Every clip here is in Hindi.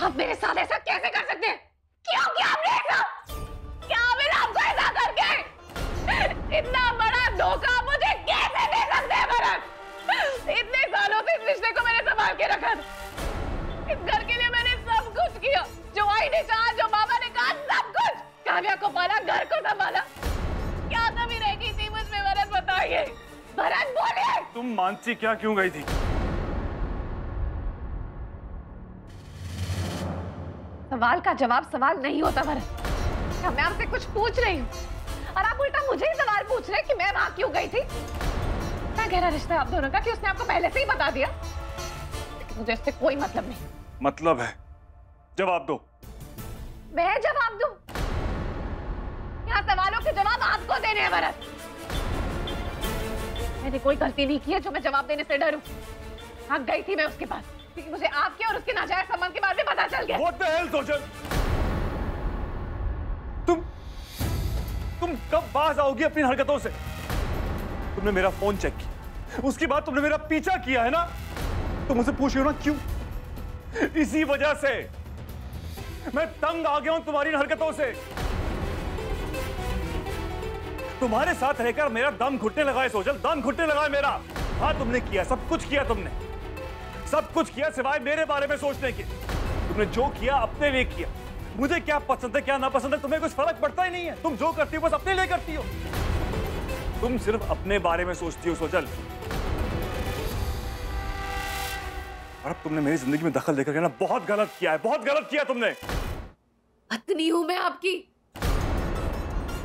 आप मेरे साथ ऐसा कैसे कर सकते हैं? क्यों किया आपने ऐसा? क्या मिला आपको ऐसा करके? इतना बड़ा धोखा मुझे कैसे दे सकते हैं भरत? इतने सालों से इस रिश्ते को मैंने संभाल के रखा था। इस घर के लिए मैंने सब कुछ किया, जो आई ने कहा, जो बाबा ने कहा, सब कुछ। काव्या को पाला, घर को संभाला। क्या कमी रह गई थी मुझ में भरत, बताइए। भरत बोलिए। तुम मानसी क्या क्यों गई थी? सवाल का जवाब सवाल नहीं होता भरत। मैं आपसे कुछ पूछ रही हूँ और आप उल्टा मुझे ही सवाल पूछ रहे हैं कि मैं वहां क्यों गई थी। क्या गहरा रिश्ता है आप दोनों का कि उसने आपको पहले से ही बता दिया? लेकिन मुझे इससे कोई मतलब नहीं। मतलब है, जवाब दो। मैं जवाब दूं? यहाँ सवालों के जवाब आपको देने हैं भरत। मैंने कोई गलती नहीं की है जो मैं जवाब देने से डरूं। हाँ, गई थी मैं उसके पास क्योंकि मुझे आपके और उसके नाजायज संबंध के बारे में पता चल गया। What the hell, सोजल? तुम कब बाज आओगी अपनी हरकतों से? तुमने मेरा फोन चेक किया, उसके बाद तुमने मेरा पीछा किया है ना? तुम मुझसे पूछ रही हो ना क्यों? इसी वजह से मैं तंग आ गया हूं तुम्हारी हरकतों से। तुम्हारे साथ रहकर मेरा दम घुटने लगा है सोजल, दम घुटने लगा है मेरा। हाँ, तुमने किया, सब कुछ किया, तुमने सब कुछ किया सिवाय मेरे बारे में सोचने के। तुमने जो किया अपने लिए किया। मुझे क्या पसंद है क्या ना पसंद है तुम्हें कुछ फर्क पड़ता ही नहीं है। तुम जो करती हो बस अपने लिए करती हो। तुम सिर्फ अपने बारे में सोचती हो सोजल। और अब तुमने मेरी जिंदगी में दखल देकर ना बहुत गलत किया है, बहुत गलत किया तुमने। पत्नी हूं मैं आपकी।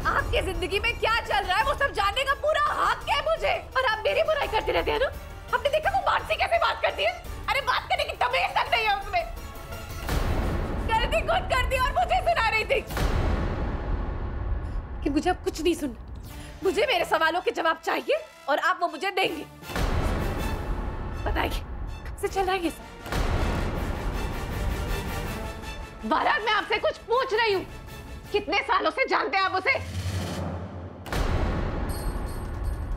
आपकी जिंदगी में क्या चल रहा है वो सब जानने का पूरा हक है मुझे। और आप मेरी बुराई करते रहते हैं ना। आपने देखा वो मानसी कैसे बात करती है? अरे बात करने की तमीज तक नहीं है उसमें। गलती खुद कर दी और मुझे सुना रही थी कि मुझे अब कुछ नहीं सुनना। मुझे मेरे सवालों के जवाब चाहिए और आप वो मुझे देंगे। बताइए कब से चल रहा है ये सब? भारत, मैं आपसे कुछ पूछ रही हूँ। कितने सालों से जानते हैं आप उसे?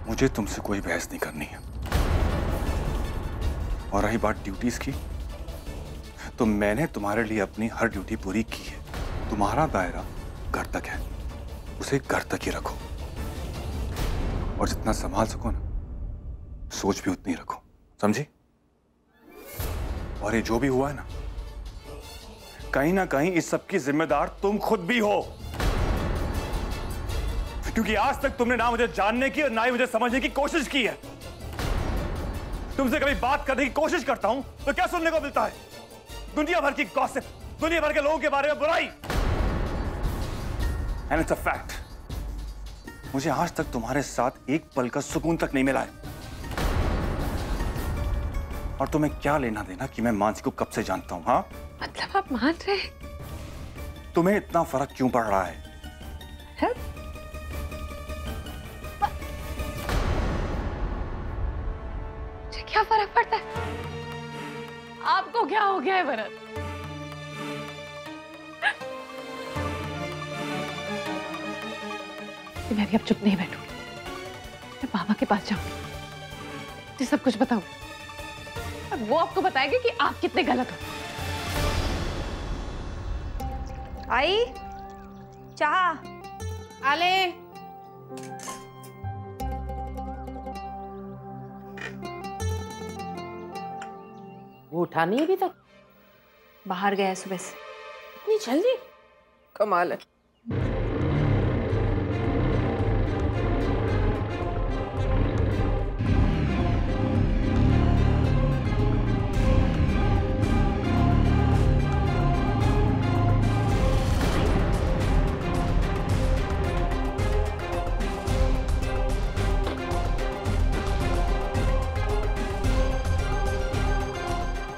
मुझे तुमसे कोई बहस नहीं करनी है। और रही बात ड्यूटीज की, तो मैंने तुम्हारे लिए अपनी हर ड्यूटी पूरी की है। तुम्हारा दायरा घर तक है, उसे घर तक ही रखो। और जितना संभाल सको ना, सोच भी उतनी रखो, समझी? और ये जो भी हुआ है ना कहीं इस सब की जिम्मेदार तुम खुद भी हो। क्योंकि आज तक तुमने ना मुझे जानने की और ना ही मुझे समझने की कोशिश की है। तुमसे कभी बात करने की कोशिश करता हूं तो क्या सुनने को मिलता है? दुनिया भर की गॉसिप, दुनिया भर के लोगों के बारे में बुराई। एंड इट्स अ फैक्ट, मुझे आज तक तुम्हारे साथ एक पल का सुकून तक नहीं मिला है। और तुम्हें क्या लेना देना कि मैं मानसी को कब से जानता हूं? हाँ, मतलब आप मान रहे हैं? तुम्हें इतना फर्क क्यों पड़ रहा है? मुझे क्या फर्क पड़ता है? आपको क्या हो गया है भरत? मैं भी अब चुप नहीं बैठूंगी। मैं बाबा के पास जाऊंगी, मुझे सब कुछ बताऊंगी और वो आपको बताएंगे कि आप कितने गलत हो। आई चाह आले। वो उठा नहीं अभी तक? बाहर गया है सुबह से। इतनी जल्दी? कमाल है।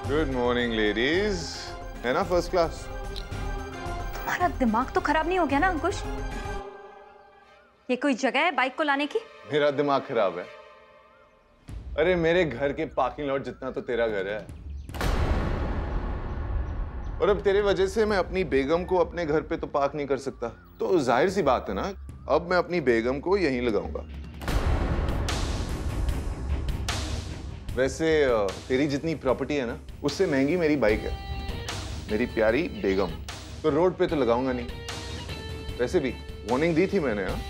Good morning ladies. है ना फर्स्ट क्लास? तुम्हारा दिमाग तो खराब नहीं हो गया ना अंकुश? ये कोई जगह है बाइक को लाने की? मेरा दिमाग खराब है? अरे मेरे घर के पार्किंग लॉट जितना तो तेरा घर है। और अब तेरे वजह से मैं अपनी बेगम को अपने घर पे तो पार्क नहीं कर सकता, तो जाहिर सी बात है ना, अब मैं अपनी बेगम को यहीं लगाऊंगा। वैसे तेरी जितनी प्रॉपर्टी है ना, उससे महंगी मेरी बाइक है। मेरी प्यारी बेगम। तो रोड पे तो लगाऊंगा नहीं। वैसे भी वार्निंग दी थी मैंने। हाँ,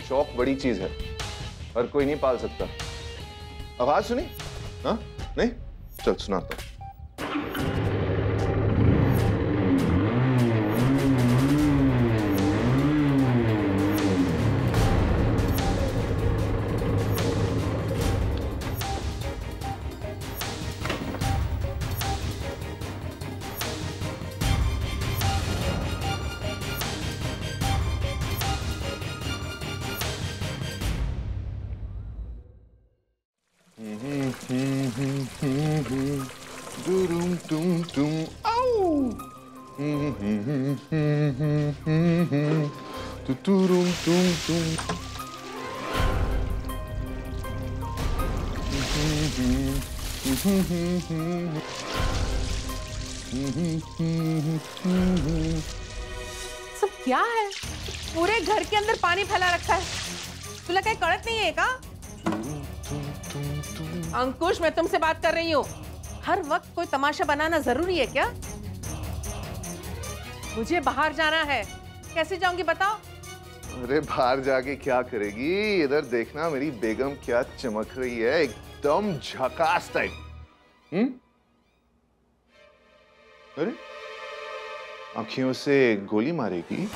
शौक बड़ी चीज है, हर कोई नहीं पाल सकता। आवाज सुनी? हाँ नहीं, चल सुनाता हूं। सब क्या है? पूरे घर के अंदर पानी फैला रखा है। तुला कहीं कड़क नहीं है का? अंकुश, मैं तुमसे बात कर रही हूँ। हर वक्त कोई तमाशा बनाना जरूरी है क्या? मुझे बाहर जाना है। कैसे जाऊंगी बताओ? अरे बाहर जाके क्या करेगी? इधर देखना मेरी बेगम क्या चमक रही है, एकदम झकास टाइप। अरे आंखियों से गोली मारेगी?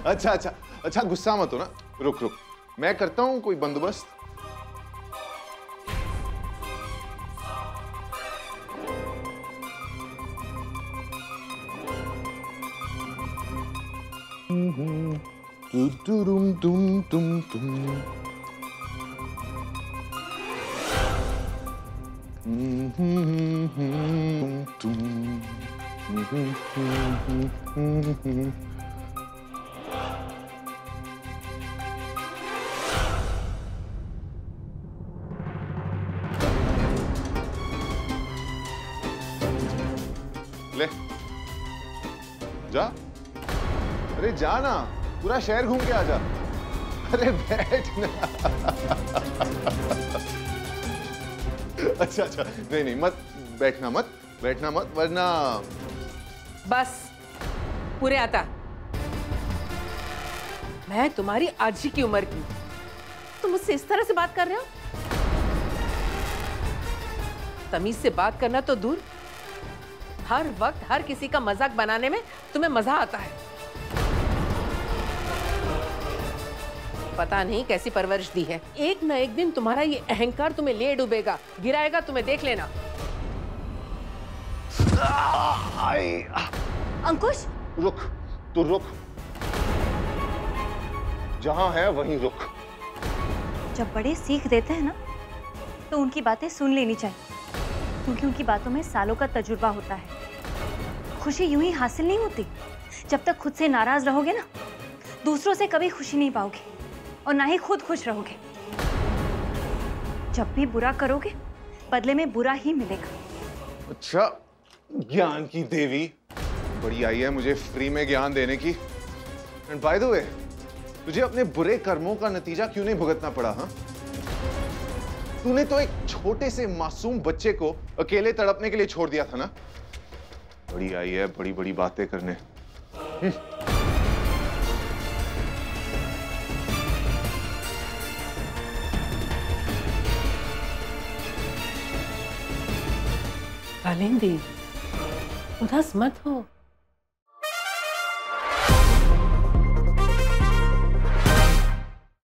अच्छा अच्छा अच्छा, गुस्सा मत हो ना। रुक रुक, मैं करता हूं कोई बंदोबस्त। तुम तुम तुम ले जा। अरे जा ना, पूरा शहर घूम के आ जा। अरे बैठ ना। अच्छा अच्छा, नहीं नहीं, मत बैठना, मत वरना। बस पूरे आता। मैं तुम्हारी आजी की उम्र की, तुम मुझसे इस तरह से बात कर रहे हो? तमीज से बात करना तो दूर, हर वक्त हर किसी का मजाक बनाने में तुम्हें मजा आता है। पता नहीं कैसी परवरिश दी है। एक ना एक दिन तुम्हारा ये अहंकार तुम्हें ले डूबेगा, गिराएगा तुम्हें, देख लेना। अंकुश, रुक, तू रुक, जहां है वहीं रुक। जब बड़े सीख देते हैं ना, तो उनकी बातें सुन लेनी चाहिए, क्योंकि उनकी बातों में सालों का तजुर्बा होता है। खुशी यूं ही हासिल नहीं होती। जब तक खुद से नाराज रहोगे ना, दूसरों से कभी खुशी नहीं पाओगे और ना ही खुद खुश रहोगे। जब भी बुरा करोगे, बदले में बुरा ही मिलेगा। अच्छा, ज्ञान की देवी बड़ी आई है मुझे फ्री में ज्ञान देने की। एंड बाय द वे, तुझे अपने बुरे कर्मों का नतीजा क्यों नहीं भुगतना पड़ा? हाँ, तूने तो एक छोटे से मासूम बच्चे को अकेले तड़पने के लिए छोड़ दिया था ना। बड़ी आई है बड़ी बड़ी बातें करने। कालिंदी, उदास मत हो।